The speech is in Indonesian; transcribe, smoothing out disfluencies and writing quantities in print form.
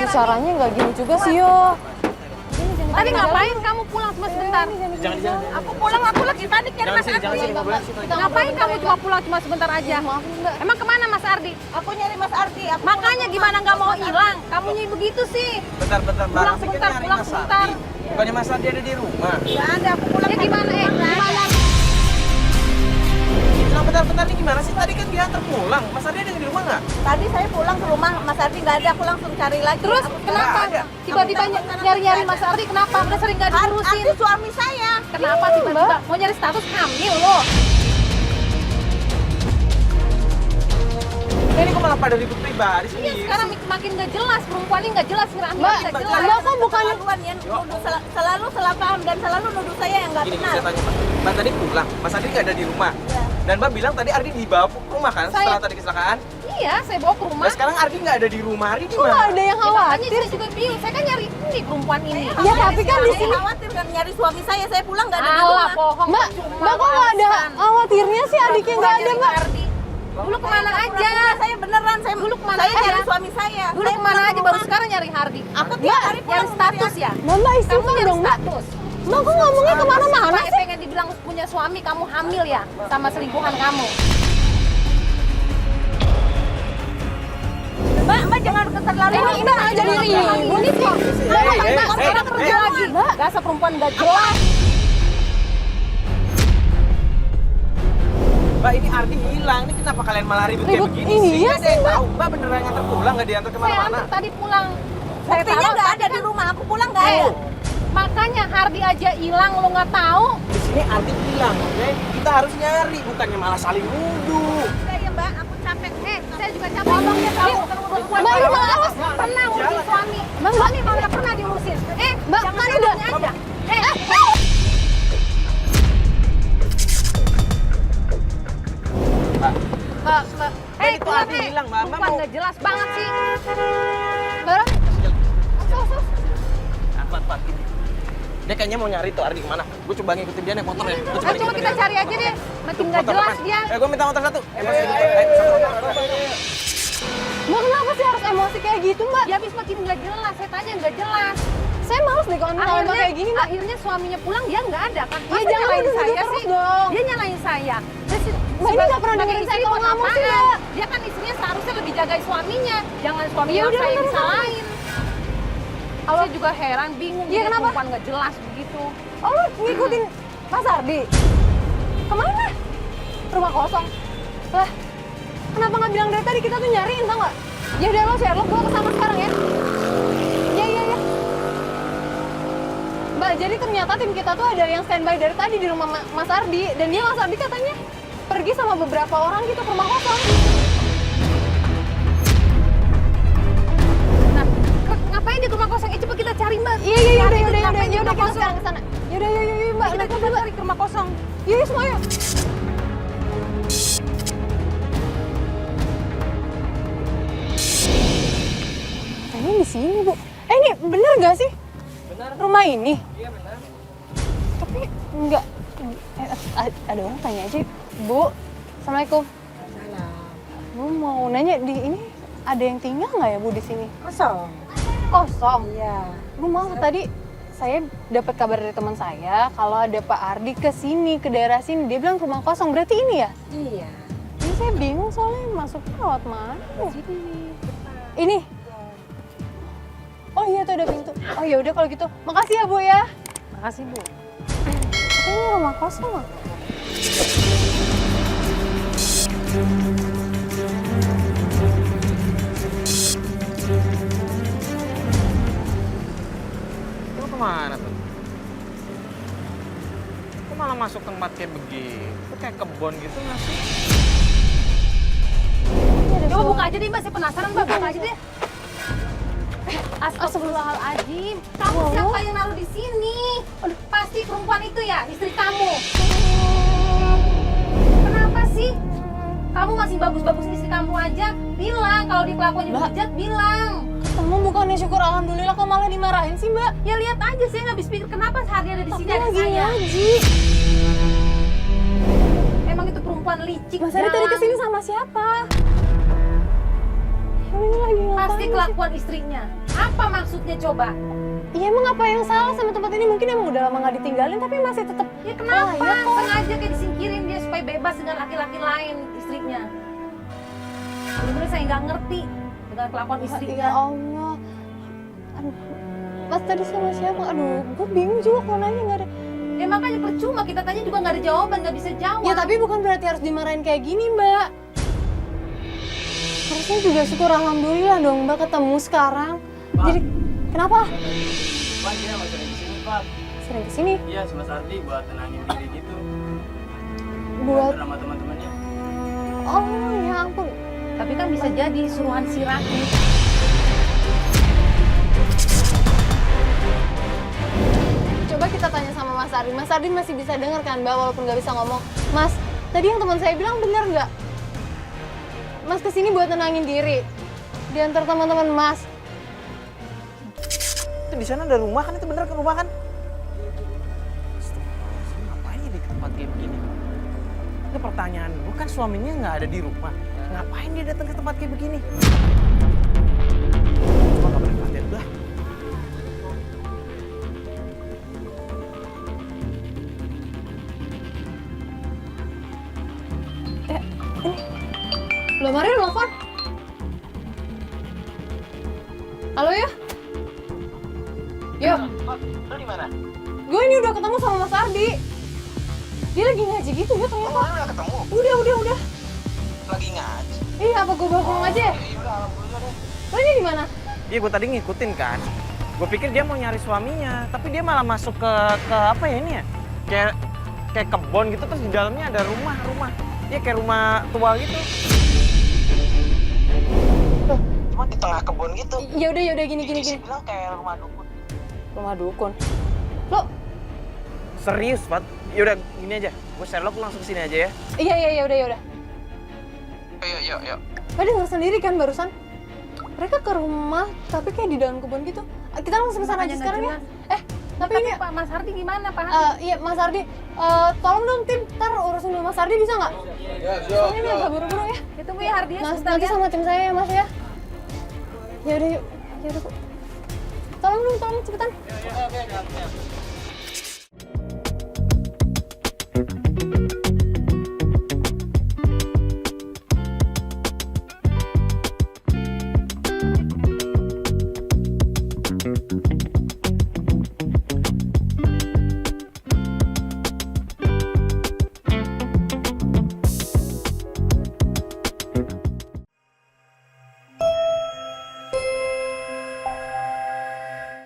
caranya nggak gini juga sih, yo. Tadi ngapain kamu pulang cuma sebentar? Jangan. Aku pulang, aku lagi tadi cari Mas Ardi. Ngapain kamu cuma pulang cuma sebentar aja? Maaf, Mbak. Emang kemana Mas Ardi? Aku nyari Mas Ardi. Makanya gimana nggak mau hilang? Kamunya begitu sih. Bentar. Pulang sebentar, pulang sebentar. Bukannya Mas Ardi ada di rumah? Nggak ada, aku pulang. Ya gimana? Gimana? Nah, bentar nih gimana sih? Tadi kan dia antar pulang. Mas Ardi ada di rumah nggak? Tadi saya pulang ke rumah, Mas Ardi nggak ada. Aku langsung cari lagi. Terus Aku kenapa? ada. Tiba-tiba nyari-nyari Mas Ardi kenapa? Udah sering nggak diurusin. Ardi suami saya. Kenapa tiba-tiba mau nyari status hamil loh? Ini kok malah pada ribut pribadi sih? Iya sekarang makin nggak jelas, perempuan ini nggak jelas, Mbak, nggak jelas. Mbak kok bukannya Keterlaluan ya, nuduh selalu salah paham dan selalu nuduh saya yang nggak Gini, benar. saya tanya Mbak tadi pulang, Mas Ardi nggak ada di rumah. Ya. Dan Mbak bilang tadi Ardi dibawa ke rumah kan Saya- setelah tadi kecelakaan? Iya, saya bawa ke rumah. Nah sekarang Ardi nggak ada di rumah, Ardi di kok nggak mana? ada yang Ya, makanya khawatir? saya juga bingung. Saya kan nyari ini perempuan ini. Ya tapi kan di Saya sini, khawatir kan nyari suami saya pulang nggak ada di Alah, rumah. bohong. Mbak, Cuma Mbak kok nggak ada alasan. khawatirnya sih adiknya nggak ada, Mbak? Ardi. Dulu kemana aja? Pura-pura, saya beneran, saya Dulu kemana saya aja? nyari suami saya. Dulu Saya kemana pulang aja? ke Baru rumah. sekarang nyari Hardi. Aku tiap hari Nyari pulang status ya? Mbak Kamu istighfar nyari dong, Mbak. status. Mbak kok ngomongnya kemana-mana Supaya sih? pengen dibilang punya suami, kamu hamil ya? Sama selingkuhan kamu. Mbak jangan keterlaluan. Ini malah jadi ribut nih kok. Mbak, sekarang kerja lagi. Mbak. Dasar perempuan nggak jelas. Mbak ini Ardi hilang, ini kenapa kalian malah ribut kayak Ribut, begini sih? iya Nggak ada yang tahu, Mbak beneran nganter pulang, nggak diantar Saya kemana-mana? antar tadi pulang. Saya Buktinya taruh nggak tadi ada di kan. rumah. Aku pulang nggak ada. Makanya Hardi aja hilang, lo nggak tahu. Di sini Ardi hilang, oke? Kita harus nyari, bukannya malah saling nuduh. Udah ya Mbak, aku capek. Saya juga capek. Ngomongnya tahu. Perempuan Mbak, ini kalau malah awas pernah urusin suami. Suami malah pernah diurusin. Mbak, jangan kan udah. salahnya aja. Mbak, Mbak. itu keluar, Ardi hilang, Mbak. Mbak Perempuan mau... nggak jelas banget sih. Mbak, Pat, ini. Dia kayaknya mau nyari tuh Ardi kemana? Gue coba ngikutin dia naik motor ya. Gua Coba ngikutin kita dia. cari aja deh. Makin nggak Motor jelas depan. dia. Gue minta motor satu. Emosi. Mbak kenapa sih harus emosi kayak gitu, Mbak? Dia habis makin nggak jelas. Saya tanya nggak jelas. Saya males deh kalau misalnya Mbak kayak gini, Mbak. Akhirnya suaminya pulang dia nggak ada kan? Ya, Masa jangan nyalain nuduh-nuduh saya terus sih. dong. Dia nyalain saya. Terus, Mbak, ini nggak pernah sebagai dengerin istri saya kalau buat ngomong sih, apaan? Mbak. Dia kan istrinya seharusnya lebih jagain suaminya. Jangan suaminya Ya udah, saya bentar, disalahin. Saya juga heran, bingung. Iya, jadi kenapa? perempuan nggak jelas begitu. Oh, lu ngikutin Mas Ardi? Kemana? Rumah kosong? Lah, kenapa nggak bilang dari tadi? Kita tuh nyariin, tau nggak? Ya udah lo Sherlock, gue kesana sekarang ya. Iya. Mbak, jadi ternyata tim kita tuh ada yang standby dari tadi di rumah Mas Ardi. Dan dia Mas Ardi katanya pergi sama beberapa orang gitu ke rumah kosong. Nah, ngapain di rumah kosong? Coba kita cari Mbak. Iya, Ngapain di yaudah rumah kita kosong? sekarang kesana. Yaudah, yuk Mbak, Kita naik coba mobil, Mbak. cari ke rumah kosong. Yuk, semua yuk. Kayaknya di sini, Bu. Ini bener nggak sih? Benar. Rumah ini? Iya benar. Tapi nggak... ada orang tanya aja. Bu, Assalamualaikum. Bu mau nanya, di ini ada yang tinggal nggak ya, Bu, di sini? Kosong. Kosong? Iya. Bu, maaf tadi saya dapat kabar dari teman saya kalau ada Pak Ardi ke sini, ke daerah sini. Dia bilang rumah kosong. Berarti ini ya? Iya. Ini saya bingung soalnya masuknya lewat mana? Sini. Ini? Oh iya tuh ada pintu. Oh ya udah kalau gitu. Makasih ya Bu ya. Makasih Bu. Tapi ini rumah kosong. Lu kemana tuh? Kok malah masuk tempat kayak begitu? Kayak kebon gitu nggak sih? Coba buka aja deh Mbak, saya penasaran Mbak. Buka aja deh. Astagfirullahaladzim. Kamu siapa yang naruh di sini? Aduh, pasti perempuan itu ya, istri kamu. Kenapa sih? Kamu masih bagus-bagus istri kamu aja. Bilang kalau di kelakuannya Mbak. bejat, bilang. Ketemu bukannya syukur alhamdulillah kok malah dimarahin sih Mbak. Ya lihat aja, saya nggak habis pikir kenapa Hardi ada di Tapi sini ada lagi saya. ngaji. Emang itu perempuan licik. Mas Ardi tadi jalan. kesini sama siapa? Ini lagi ngapain Pasti sih? kelakuan istrinya. Apa maksudnya coba? Iya emang apa yang salah sama tempat ini? Mungkin emang udah lama nggak ditinggalin tapi masih tetap. Ya kenapa? Layak kok. Sengaja kayak disingkirin dia supaya bebas dengan laki-laki lain istrinya. Bener-bener saya nggak ngerti dengan kelakuan Ya istrinya. Allah. Aduh. Mas tadi sama siapa? Aduh, gue bingung juga kalau nanya nggak ada. Ya makanya percuma kita tanya juga nggak ada jawaban, nggak bisa jawab. Ya tapi bukan berarti harus dimarahin kayak gini, Mbak. Harusnya juga syukur alhamdulillah dong Mbak ketemu sekarang. Pak. Jadi kenapa? Pak, dia masih di sini, Pak. Sering kesini Iya, sama Sardi buat tenangin diri gitu. buat. Sama teman-temannya. Oh ya ampun. Tapi kan bisa jadi suruhan si Raki. Coba kita tanya sama Mas Ardi. Mas Ardi masih bisa dengar kan Mbak walaupun nggak bisa ngomong. Mas, tadi yang teman saya bilang bener nggak? Mas kesini buat tenangin diri. Diantar teman-teman Mas. Itu di sana ada rumah kan? Itu bener kan rumah kan? Astagfirullahaladzim, ngapain dia di tempat kayak begini? Itu pertanyaan gue kan suaminya nggak ada di rumah. Ngapain dia datang ke tempat kayak begini? Cuma nggak pernah perhatian gue. Loh, Mario nelfon. Halo ya? Yo, Lo di mana? gue ini udah ketemu sama Mas Ardi. Dia lagi ngaji gitu ya ternyata. Udah ketemu? Udah. Lagi ngaji? Iya, apa gue bawa pulang aja ya? Iya udah, alhamdulillah deh. Lo ini di mana? Iya, gue tadi ngikutin kan. Gue pikir dia mau nyari suaminya, tapi dia malah masuk ke apa ya ini ya? Kayak kebon gitu, terus di dalamnya ada rumah. Iya, kayak rumah tua gitu. Loh, Cuma di tengah kebun gitu. ya udah gini. Bilang kayak rumah dukun. Rumah dukun. Lo, Serius, Pat? Yaudah, gini aja. Gue Sherlock langsung kesini aja ya. iya udah. Yuk. Lo denger sendiri kan barusan? Mereka ke rumah, tapi kayak di dalam kebun gitu. Kita langsung ke sana aja Makanya sekarang ya. nggak Tapi Tapi ini, Pak Mas Hardi gimana Pak Hardi? iya Mas Ardi, tolong dong tim, ntar urusin dulu Mas Ardi bisa nggak? Soalnya ini agak buru-buru ya. Ya tunggu ya Hardi ya Mas, sebentar nanti ya. sama tim saya ya Mas ya. Ya udah yuk, Bu. Tolong dong cepetan.